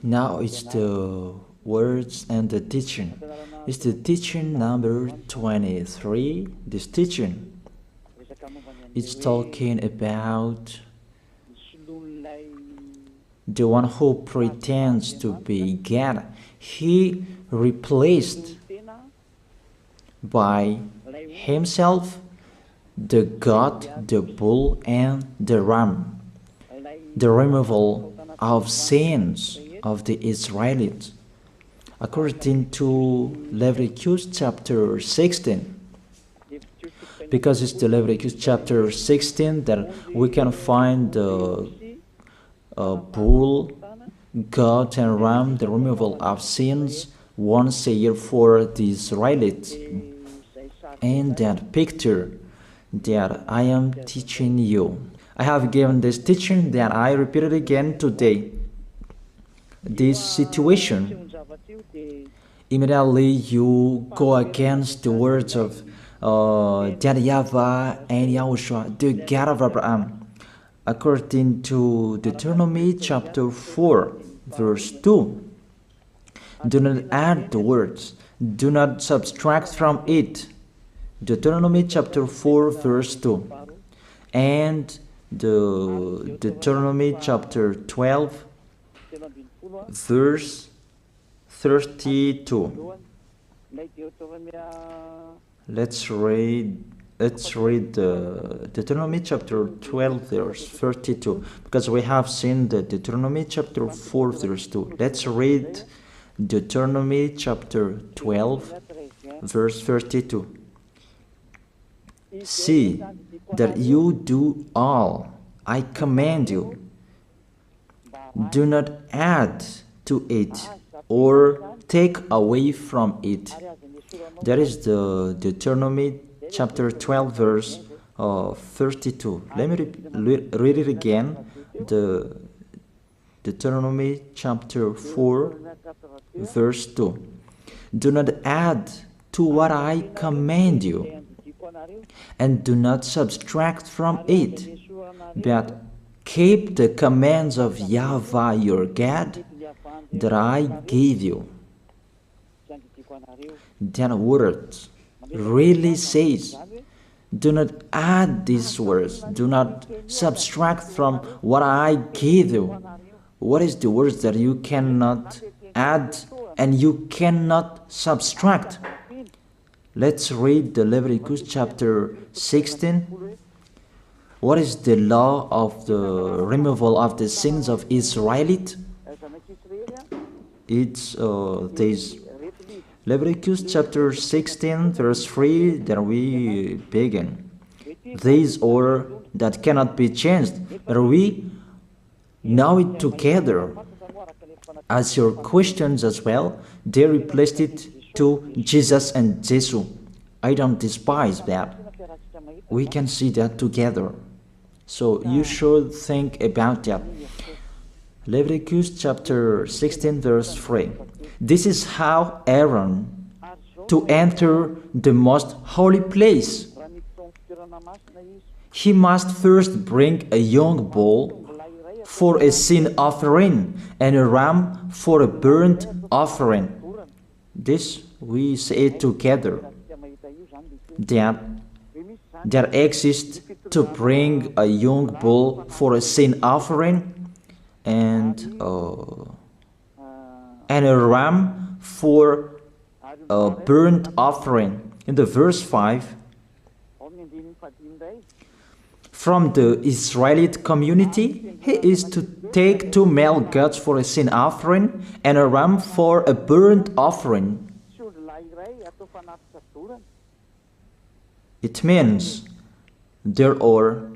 Now it's the words and the teaching. It's the teaching number 23. This teaching, it's talking about the one who pretends to be God. He replaced by himself the goat, the bull, and the ram. The removal of sins of the Israelites. According to Leviticus chapter 16. Because it's the Leviticus chapter 16 that we can find the bull, goat, and ram, the removal of sins once a year for the Israelites. And that picture that I am teaching you. I have given this teaching that I repeated again today. This situation, immediately you go against the words of that YAHVAH and YAHOSHUAH, the God of Abraham. According to Deuteronomy chapter 4, verse 2. Do not add the words, do not subtract from it. Deuteronomy chapter 4, verse 2. And the Deuteronomy chapter 12, verse 32. Let's read Deuteronomy chapter 12, verse 32, because we have seen the Deuteronomy chapter 4, verse 2. Let's read Deuteronomy chapter 12, verse 32. See that you do all I command you. Do not add to it or take away from it. That is the Deuteronomy chapter 12, verse 32. Let me read it again. The Deuteronomy chapter 4, verse 2. Do not add to what I command you, and do not subtract from it, but keep the commands of YAHVAH your God that I gave you. That word really says, do not add these words, do not subtract from what I gave you. What is the words that you cannot add and you cannot subtract? Let's read the Leviticus chapter 16. What is the law of the removal of the sins of Israelite? It's this Leviticus chapter 16, verse 3, that we begin. These order that cannot be changed, but we know it together. As your questions as well, they replaced it to Jesus and Jesus. I don't despise that. We can see that together. So you should think about that. Leviticus chapter 16, verse 3. This is how Aaron to enter the most holy place. He must first bring a young bull for a sin offering and a ram for a burnt offering. This we say together. That exists to bring a young bull for a sin offering and a ram for a burnt offering. In the verse 5, from the Israelite community, he is to take 2 male goats for a sin offering and a ram for a burnt offering. It means there are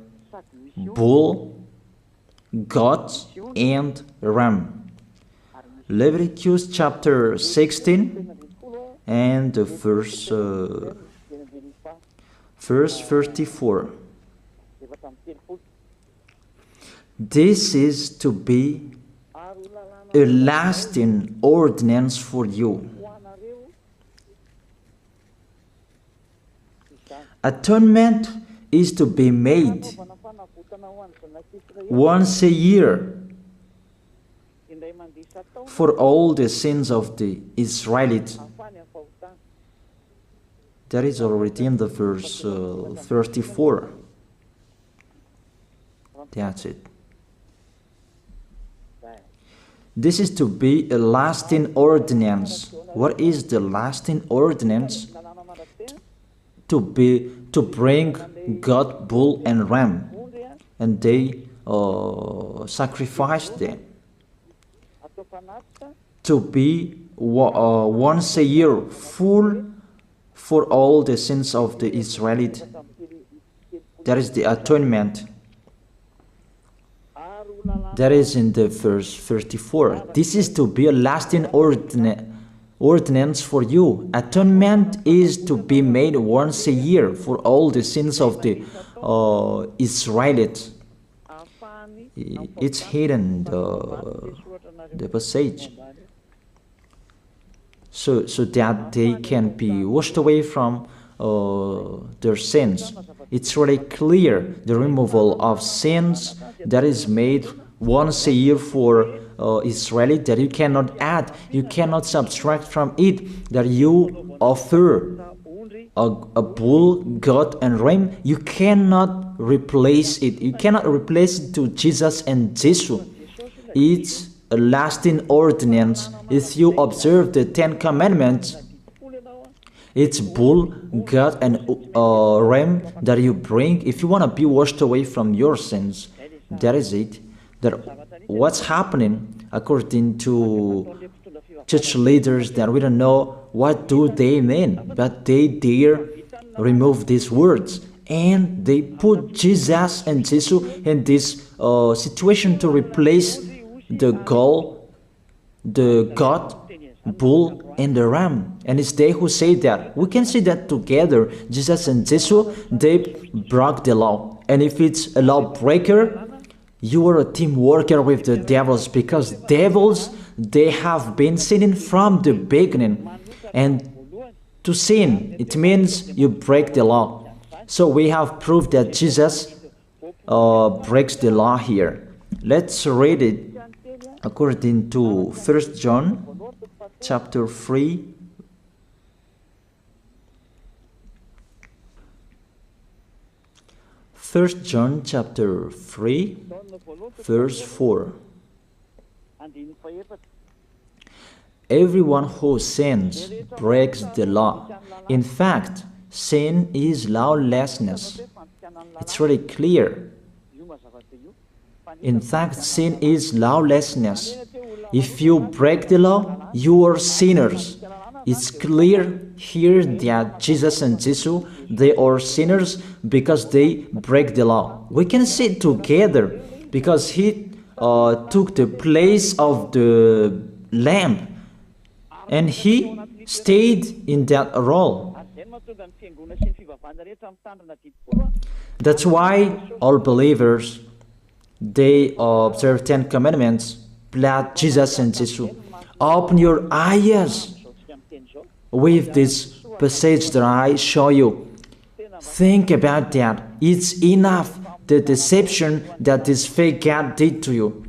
bull, goat, and ram. Leviticus chapter 16 and the verse 34. This is to be a lasting ordinance for you. Atonement is to be made once a year for all the sins of the Israelites. That is already in the verse 34. That's it. This is to be a lasting ordinance. What is the lasting ordinance? To bring God, bull and ram, and they sacrifice them. To be once a year full for all the sins of the Israelites. That is the atonement. That is in the verse 34. This is to be a lasting ordinance for you. Atonement is to be made once a year for all the sins of the Israelites. It's hidden, the passage. So that they can be washed away from their sins. It's really clear, the removal of sins that is made once a year for Israeli, that you cannot add, you cannot subtract from it, that you offer a bull, goat and ram, you cannot replace it. You cannot replace it to Jesus and Jesus. It's a lasting ordinance. If you observe the 10 Commandments, it's bull, goat and ram that you bring if you want to be washed away from your sins. That is it. That what's happening according to church leaders, that we don't know what do they mean, but they dare remove these words and they put Jesus and Jesus in this situation to replace the God, bull and the ram. And it's they who say that. We can see that together, Jesus and Jesus, they broke the law. And if it's a lawbreaker, you are a team worker with the devils, because devils, they have been sinning from the beginning. And to sin, it means you break the law. So we have proof that Jesus breaks the law here. Let's read it according to 1 John chapter 3. First John chapter 3, verse 4. Everyone who sins breaks the law. In fact, sin is lawlessness. It's really clear. In fact, sin is lawlessness. If you break the law, you are sinners. It's clear here that Jesus and Jesus, they are sinners because they break the law. We can see it together because he took the place of the lamb and he stayed in that role. That's why all believers, they observe 10 commandments, blood, Jesus and Jesus. Open your eyes with this passage that I show you. Think about that. It's enough, the deception that this fake God did to you.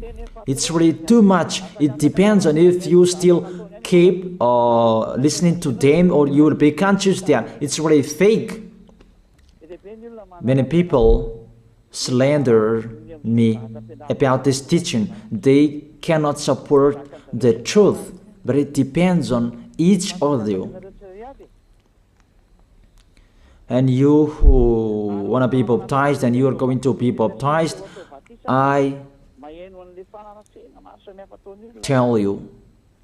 It's really too much. It depends on if you still keep listening to them, or you will be conscious that it's really fake. Many people slander me about this teaching. They cannot support the truth, but it depends on each of you. And you who want to be baptized and you are going to be baptized, I tell you,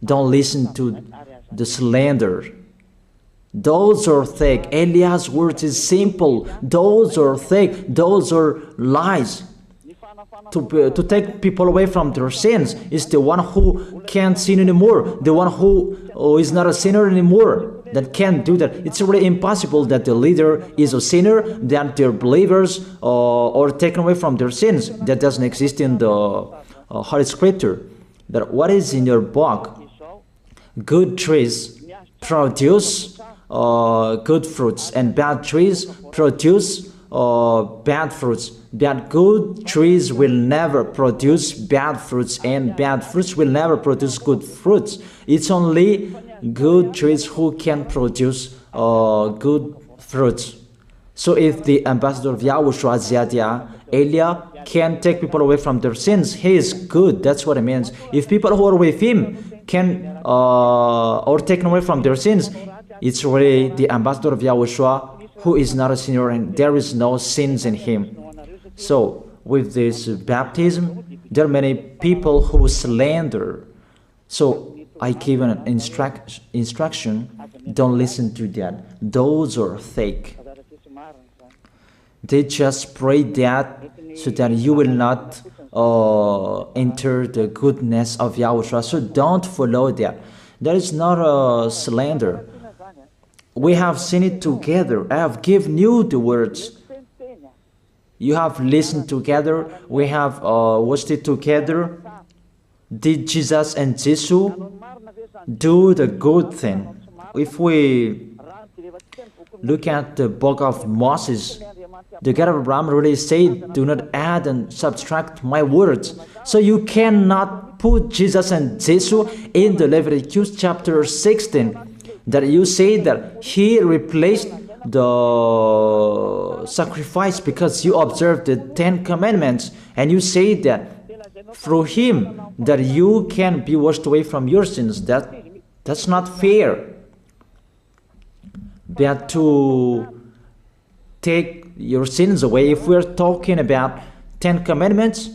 don't listen to the slander. Those are fake. Eliah's words is simple. Those are fake. Those are lies. To take people away from their sins is the one who can't sin anymore. The one who is not a sinner anymore, that can't do that. It's really impossible that the leader is a sinner, that their believers are taken away from their sins. That doesn't exist in the Holy Scripture. But what is in your book? Good trees produce good fruits, and bad trees produce bad fruits. But good trees will never produce bad fruits, and bad fruits will never produce good fruits. It's only good trees who can produce good fruits. So if the ambassador of Yahushua, Ziyadiyah, Elia, can take people away from their sins, he is good. That's what it means. If people who are with him can or taken away from their sins, it's really the ambassador of Yahushua who is not a sinner, and there is no sins in him. So with this baptism, there are many people who slander. So I give an instruction, don't listen to that. Those are fake. They just pray that so that you will not enter the goodness of Yahushua. So don't follow that. That is not a slander. We have seen it together. I have given you the words. You have listened together. We have watched it together. Did Jesus and Jesus do the good thing? If we look at the book of Moses, the God of Abraham really said, do not add and subtract my words. So you cannot put Jesus and Jesus in the Leviticus chapter 16. That you say that he replaced the sacrifice because you observed the 10 commandments, and you say that through him that you can be washed away from your sins. That's not fair. But to take your sins away, if we're talking about 10 commandments,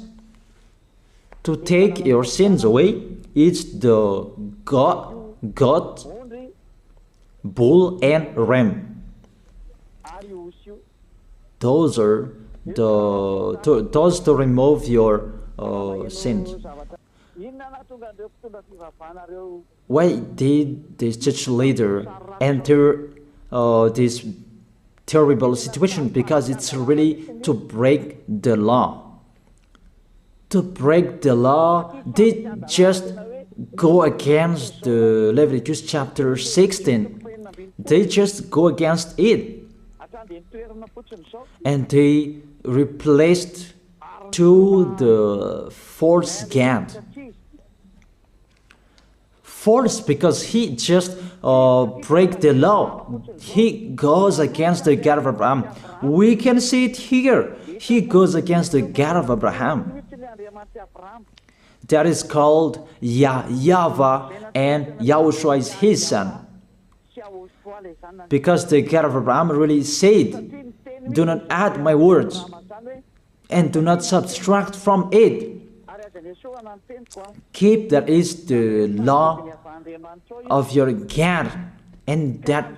to take your sins away, it's the goat, bull, and ram. Those are those to remove your sins. Why did this church leader enter this terrible situation? Because it's really to break the law. To break the law, they just go against the Leviticus chapter 16. They just go against it. And they replaced to the false God. False because he just break the law. He goes against the God of Abraham. We can see it here. He goes against the God of Abraham. That is called YAHVAH, and YAHOSHUAH is his son. Because the God of Abraham really said, do not add my words and do not subtract from it. Keep, that is the law of your God, and that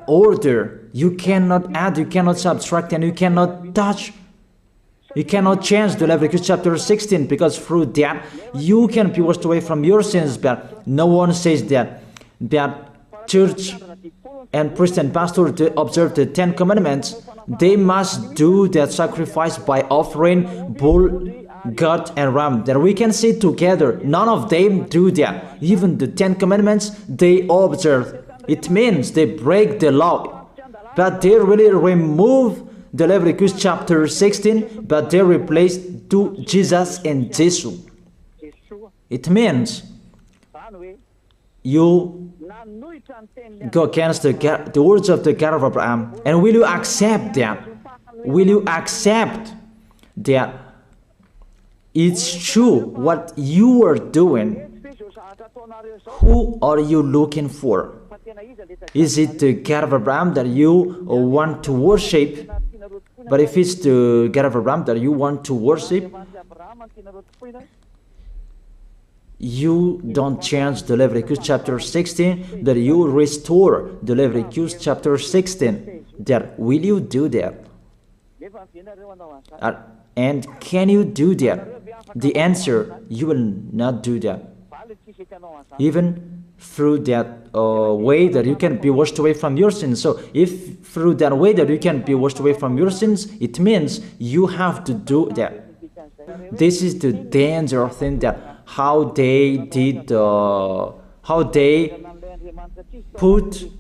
order. You cannot add, you cannot subtract, and you cannot touch. You cannot change the Leviticus chapter 16, because through that you can be washed away from your sins. But no one says that church and priest and pastor to observe the 10 commandments, they must do that sacrifice by offering bull, goat, and ram. That we can see together. None of them do that. Even the 10 commandments they observe. It means they break the law. But they really remove the Leviticus chapter 16, but they replace to Jesus and Jesus. It means you go against the words of the God of Abraham. And will you accept that? Will you accept that it's true what you are doing? Who are you looking for? Is it the God of Abraham that you want to worship? But if it's the God of Abraham that you want to worship, you don't change the Leviticus chapter 16, that you restore the Leviticus chapter 16. That will you do that? And can you do that? The answer, you will not do that. Even through that way that you can be washed away from your sins. So if through that way that you can be washed away from your sins, it means you have to do that. This is the danger thing, that how they did, how they put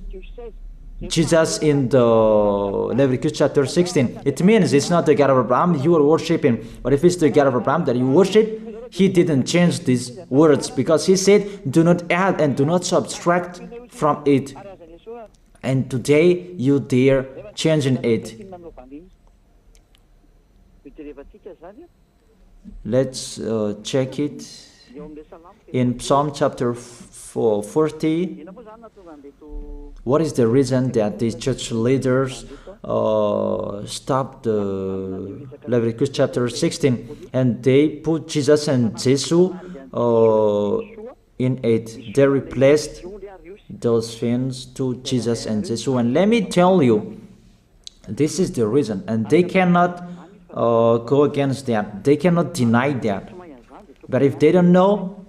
Jesus in the Leviticus chapter 16, it means it's not the God of Abraham you are worshiping. But if it's the God of Abraham that you worship, he didn't change these words, because he said, do not add and do not subtract from it. And today you dare changing it. Let's check it in Psalm chapter 40. What is the reason that these church leaders stopped the Leviticus chapter 16 and they put Jesus and Jesus in it? They replaced those things to Jesus and Jesus. And let me tell you, this is the reason, and they cannot go against that. They cannot deny that. But if they don't know,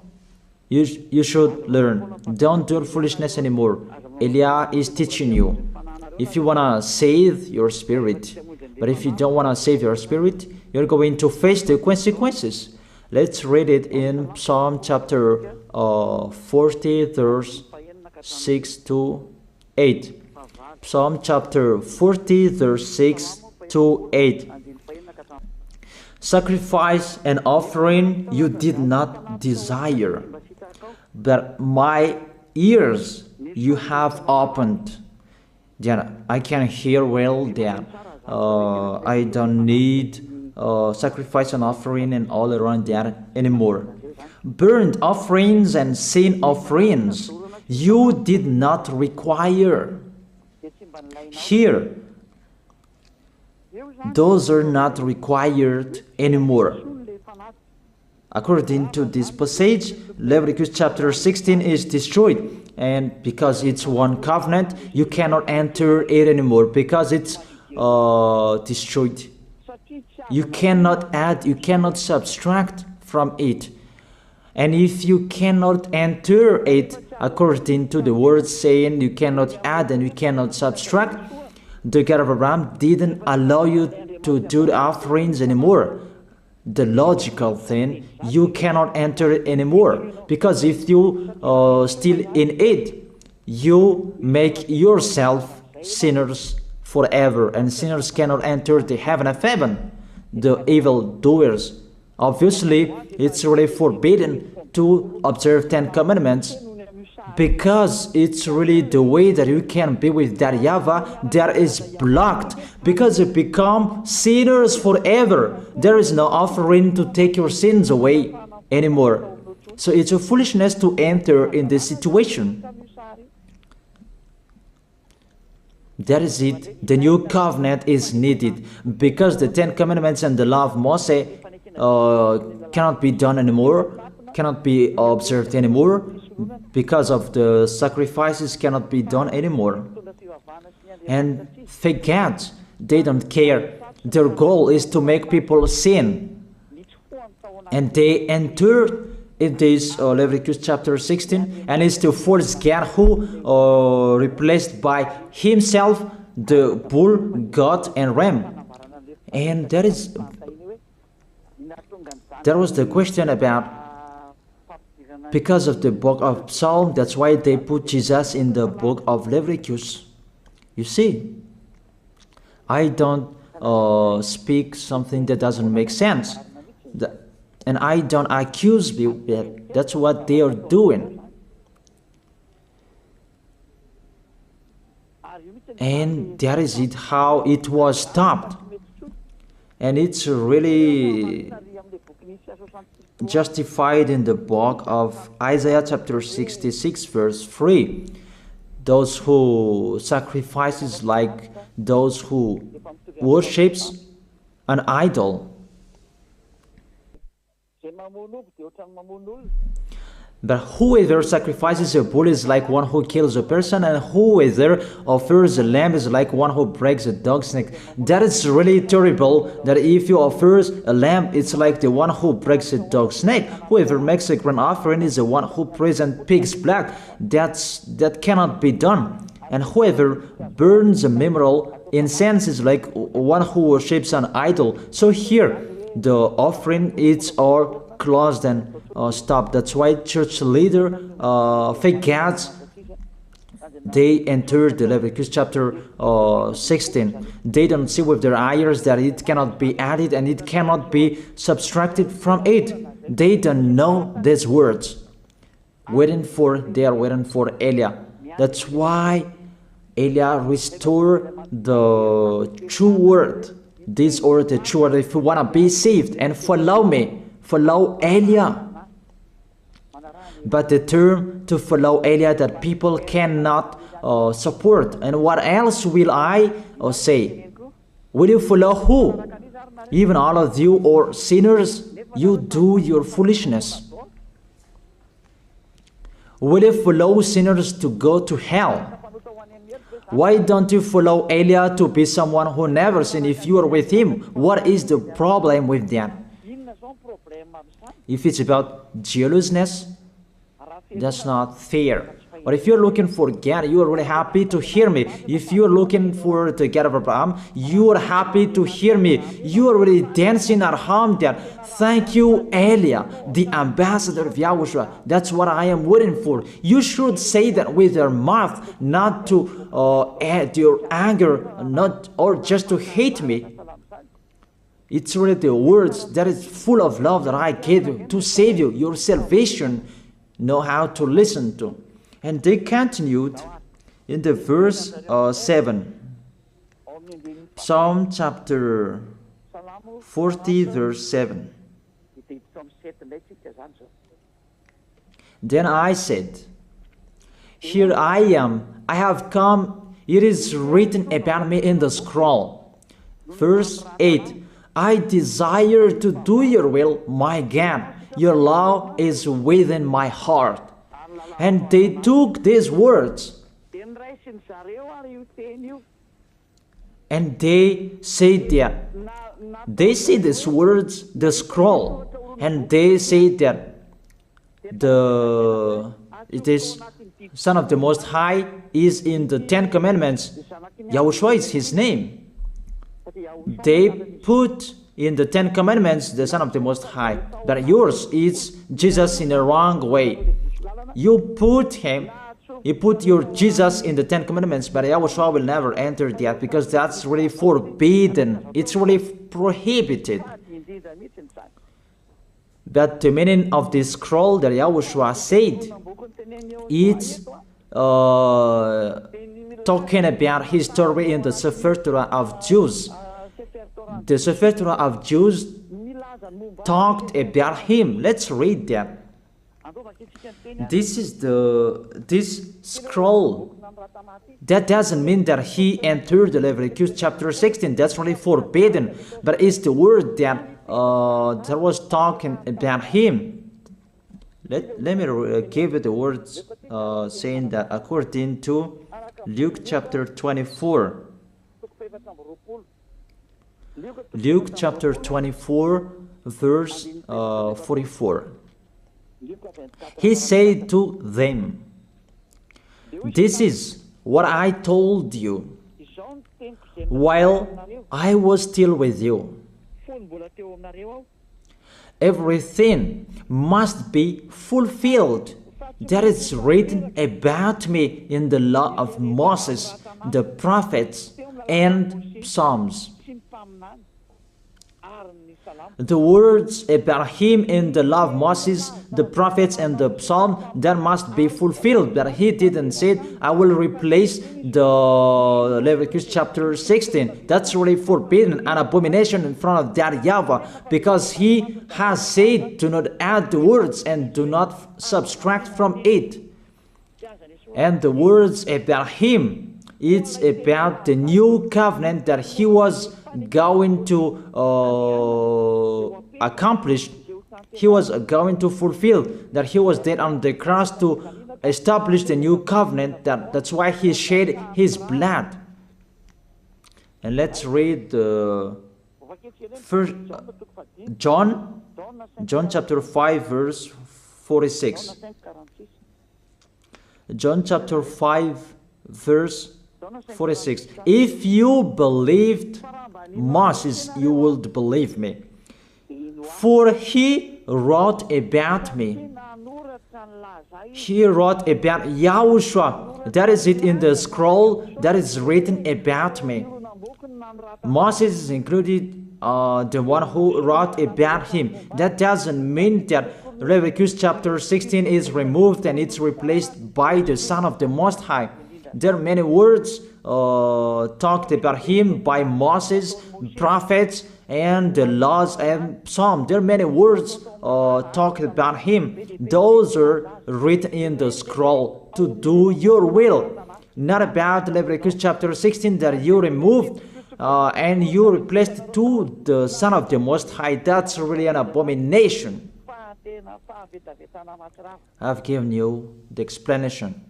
you should learn. Don't do foolishness anymore. Elia is teaching you. If you want to save your spirit, but if you don't want to save your spirit, you're going to face the consequences. Let's read it in Psalm chapter 40, verse 6 to 8. Psalm chapter 40, verse 6 to 8. Sacrifice and offering you did not desire, but my ears you have opened. Then I can hear well that I don't need sacrifice and offering and all around that anymore. Burnt offerings and sin offerings you did not require. Here, those are not required anymore. According to this passage, Leviticus chapter 16 is destroyed, and because it's one covenant, you cannot enter it anymore because it's destroyed. You cannot add, you cannot subtract from it. And if you cannot enter it according to the words saying you cannot add and you cannot subtract, the God of Abraham didn't allow you to do the offerings anymore. The logical thing, you cannot enter it anymore, because if you still in it, you make yourself sinners forever, and sinners cannot enter the heaven of heaven, the evil doers. Obviously, it's really forbidden to observe 10 commandments, because it's really the way that you can be with that YAHVAH that is blocked, because you become sinners forever. There is no offering to take your sins away anymore. So it's a foolishness to enter in this situation. That is it. The new covenant is needed, because the 10 commandments and the law of Moses cannot be done anymore, cannot be observed anymore, because of the sacrifices cannot be done anymore. And fake gods, they don't care. Their goal is to make people sin. And they entered in this Leviticus chapter 16, and it's to force God, who replaced by himself the bull, goat, and ram. And that was the question about, because of the book of Psalm, that's why they put Jesus in the book of Leviticus. You see, I don't speak something that doesn't make sense. And I don't accuse people. That's what they are doing. And that is it, how it was stopped. And it's really justified in the book of Isaiah chapter 66 verse 3. Those who sacrifices like those who worships an idol. But whoever sacrifices a bull is like one who kills a person, and whoever offers a lamb is like one who breaks a dog's neck. That is really terrible, that if you offer a lamb, it's like the one who breaks a dog's neck. Whoever makes a grain offering is the one who prays and pig's blood. That cannot be done. And whoever burns a memorial incense is like one who worships an idol. So here, the offering is all closed and stopped. That's why church leader, fake gods, they entered the Leviticus chapter 16. They don't see with their eyes that it cannot be added and it cannot be subtracted from it. They don't know these words. They are waiting for Eliah. That's why Eliah restored the true word. This or the true word. If you want to be saved and follow me, follow Eliah. But the term to follow Eliah that people cannot support. And what else will I say? Will you follow who? Even all of you or sinners, you do your foolishness. Will you follow sinners to go to hell? Why don't you follow Eliah to be someone who never sinned if you are with him? What is the problem with that? If it's about jealousness, that's not fair. But if you're looking for God, you are really happy to hear me. If you're looking for the God of Abraham, you are happy to hear me. You are really dancing at home there. Thank you, Eliah, the ambassador of Yahushua. That's what I am waiting for. You should say that with your mouth, not to add your anger, not or just to hate me. It's really the words that is full of love that I gave you to save you. Your salvation, know how to listen to. And they continued in the verse 7. Psalm chapter 40 verse 7. Then I said, here I am, I have come, it is written about me in the scroll. Verse 8. I desire to do your will, my God. Your law is within my heart. And they took these words and they said that they see these words, the scroll, and they say that it is Son of the Most High is in the 10 Commandments. YAHOSHUAH is his name. They put in the 10 Commandments the Son of the Most High, but yours is Jesus in the wrong way. You put your Jesus in the 10 Commandments, but YAHOSHUAH will never enter that because that's really forbidden. It's really prohibited. But the meaning of this scroll that YAHOSHUAH said, it's talking about his story in the Sefer Torah of Jews. The Sefer Torah of Jews talked about him. Let's read that. This scroll. That doesn't mean that he entered the Leviticus chapter 16. That's really forbidden. But it's the word that was talking about him. Let me give it the words saying that according to Luke chapter 24. Luke chapter 24 verse 44. He said to them, this is what I told you while I was still with you. Everything must be fulfilled that is written about me in the law of Moses, the prophets, and Psalms. The words about him in the law of Moses, the prophets, and the psalm, that must be fulfilled. But he didn't say, I will replace the Leviticus chapter 16. That's really forbidden, an abomination in front of that YAHVAH, because he has said, do not add the words and do not subtract from it. And the words about him, it's about the new covenant that he was going to accomplish. He was going to fulfill, that he was dead on the cross to establish the new covenant. That's why he shed his blood. And let's read first John chapter 5 verse 46. John chapter 5 verse 46. If you believed Moses, you would believe me, for he wrote about me. He wrote about Yahushua. That is it in the scroll that is written about me. Moses is included, the one who wrote about him. That doesn't mean that Leviticus chapter 16 is removed and it's replaced by the Son of the Most High. There are many words talked about him by Moses, prophets, and the laws and Psalm. There are many words talked about him. Those are written in the scroll to do your will. Not about Leviticus chapter 16 that you removed and you replaced to the Son of the Most High. That's really an abomination. I've given you the explanation.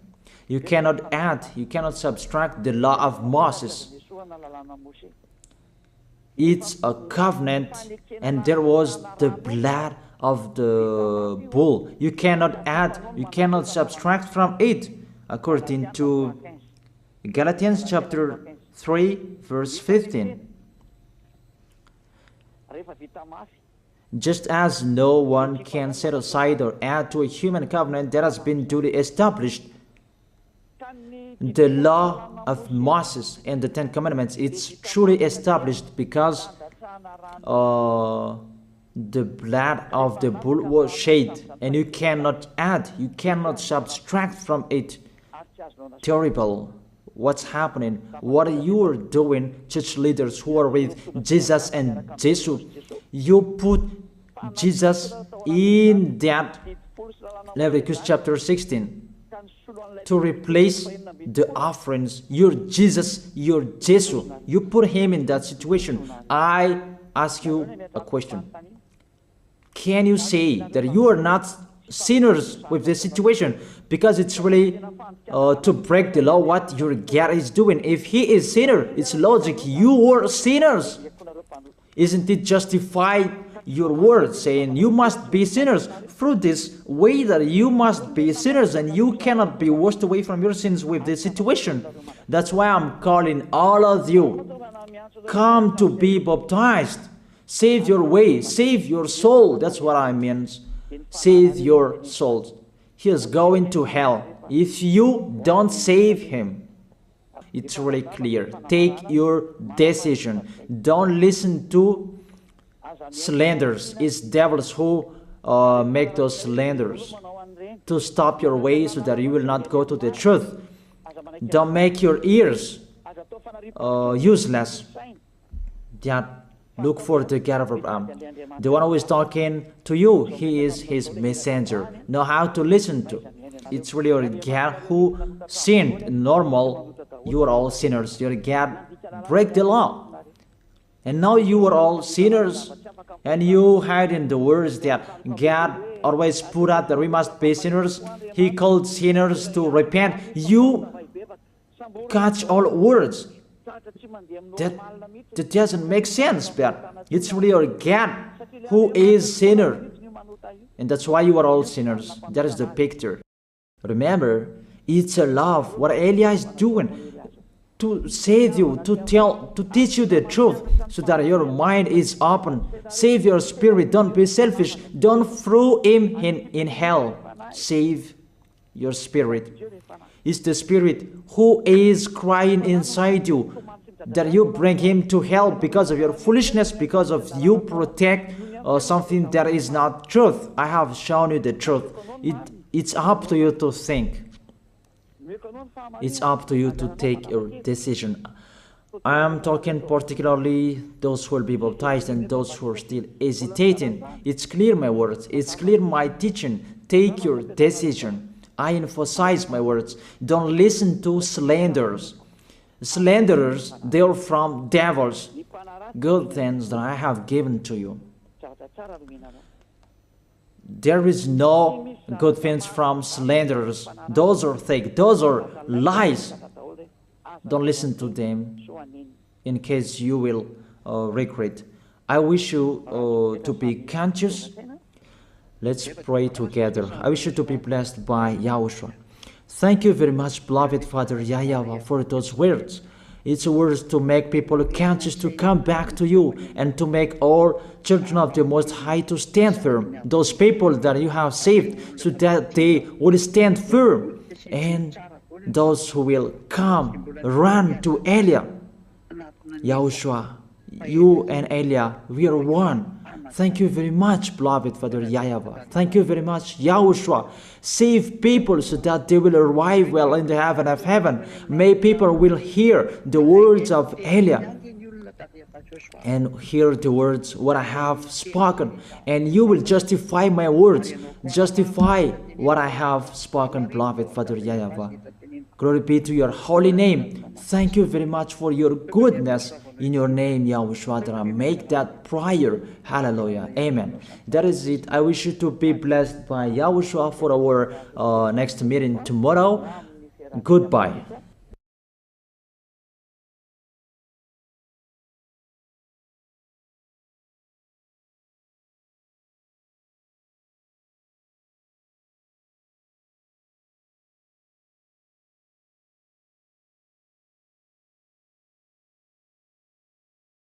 You cannot add, you cannot subtract the law of Moses. It's a covenant, and there was the blood of the bull. You cannot add, you cannot subtract from it, according to Galatians chapter 3, verse 15. Just as no one can set aside or add to a human covenant that has been duly established, the law of Moses and the Ten Commandments, it's truly established because the blood of the bull was shed, and you cannot add, you cannot subtract from it. Terrible. What's happening? What you are doing, church leaders who are with Jesus and Jesus? You put Jesus in that Leviticus chapter 16 to replace the offerings. You're Jesus, you're Jesus. You put him in that situation. I ask you a question. Can you say that you are not sinners with this situation? Because it's really to break the law what your God is doing. If he is sinner, it's logic. You are sinners. Isn't it justified your word saying you must be sinners through this way that you must be sinners and you cannot be washed away from your sins with this situation? That's why I'm calling all of you, come to be baptized. Save your way, save your soul. That's what I mean. Save your souls. He is going to hell if you don't save him. It's really clear. Take your decision. Don't listen to slanders. It's devils who make those slanders to stop your way so that you will not go to the truth. Don't make your ears useless. Look for the God of Abraham. The one who is talking to you, he is his messenger. Know how to listen to. It's really your God who sinned. Normal, you are all sinners. Your God break the law. And now you are all sinners. And you hide in the words that God always put out that we must be sinners. He called sinners to repent. You catch all words. That doesn't make sense, but it's really your God who is sinner. And that's why you are all sinners. That is the picture. Remember, it's a love. What Elia is doing to save you, to teach you the truth so that your mind is open. Save your spirit. Don't be selfish. Don't throw him in hell. Save your spirit. It's the spirit who is crying inside you that you bring him to hell because of your foolishness, because of you protect something that is not truth. I have shown you the truth. It's up to you to think. It's up to you to take your decision. I am talking particularly those who will be baptized and those who are still hesitating. It's clear my words. It's clear my teaching. Take your decision. I emphasize my words. Don't listen to slanders. Slanderers, they are from devils. Good things that I have given to you. There is no good things from slanderers. Those are fake. Those are lies. Don't listen to them in case you will regret. I wish you to be conscious. Let's pray together. I wish you to be blessed by YAHOSHUAH. Thank you very much, beloved Father YAHVAH, for those words. It's words to make people conscious to come back to you and to make all children of the Most High to stand firm. Those people that you have saved, so that they will stand firm. And those who will come, run to Elia. Yahushua, you and Elia, we are one. Thank you very much, beloved Father YAHVAH. Thank you very much, Yahushua. Save people so that they will arrive well in the heaven of heaven. May people will hear the words of Elia and hear the words what I have spoken, and you will justify my words, justify what I have spoken, beloved Father YAHVAH. Glory be to your holy name. Thank you very much for your goodness. In your name, Yahushua, that I make that prayer. Hallelujah. Amen. That is it. I wish you to be blessed by Yahushua for our next meeting tomorrow. Goodbye.